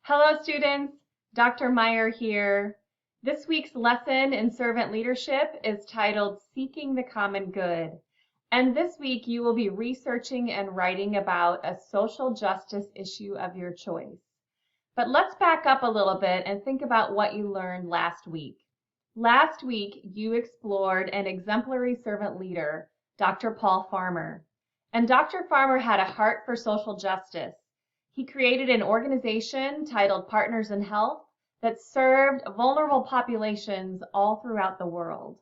Hello students, Dr. Meyer here. This week's lesson in servant leadership is titled Seeking the Common Good. And this week you will be researching and writing about a social justice issue of your choice. But let's back up a little bit and think about what you learned last week. Last week you explored an exemplary servant leader, Dr. Paul Farmer. And Dr. Farmer had a heart for social justice. He created an organization titled Partners in Health that served vulnerable populations all throughout the world.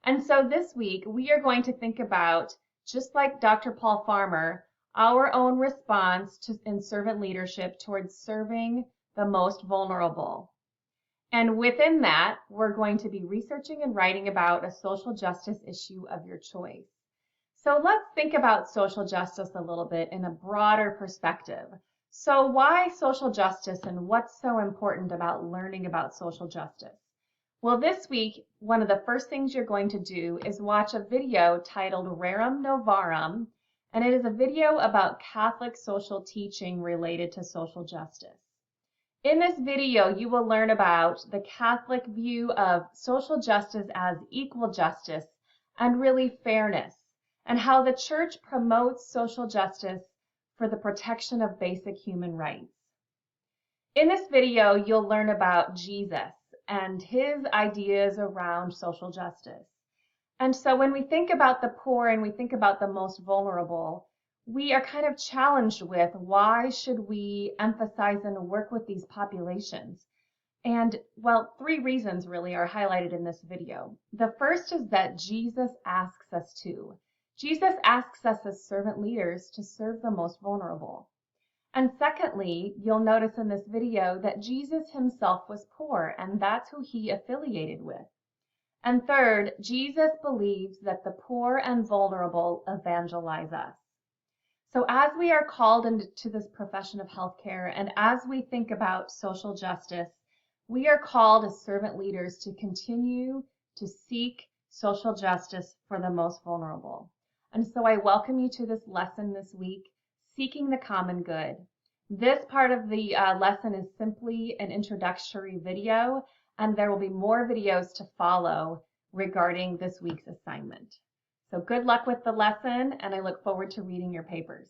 And so this week we are going to think about, just like Dr. Paul Farmer, our own response in servant leadership towards serving the most vulnerable. And within that, we're going to be researching and writing about a social justice issue of your choice. So let's think about social justice a little bit in a broader perspective. So why social justice and what's so important about learning about social justice? Well, this week, one of the first things you're going to do is watch a video titled Rerum Novarum, and it is a video about Catholic social teaching related to social justice. In this video, you will learn about the Catholic view of social justice as equal justice and really fairness, and how the Church promotes social justice for the protection of basic human rights. In this video, you'll learn about Jesus and his ideas around social justice. And so when we think about the poor and we think about the most vulnerable, we are kind of challenged with why should we emphasize and work with these populations? And well, three reasons really are highlighted in this video. The first is that Jesus asks us to. Jesus asks us as servant leaders to serve the most vulnerable. And secondly, you'll notice in this video that Jesus himself was poor, and that's who he affiliated with. And third, Jesus believes that the poor and vulnerable evangelize us. So as we are called into this profession of healthcare, and as we think about social justice, we are called as servant leaders to continue to seek social justice for the most vulnerable. And so I welcome you to this lesson this week, Seeking the Common Good. This part of the lesson is simply an introductory video, and there will be more videos to follow regarding this week's assignment. So good luck with the lesson, and I look forward to reading your papers.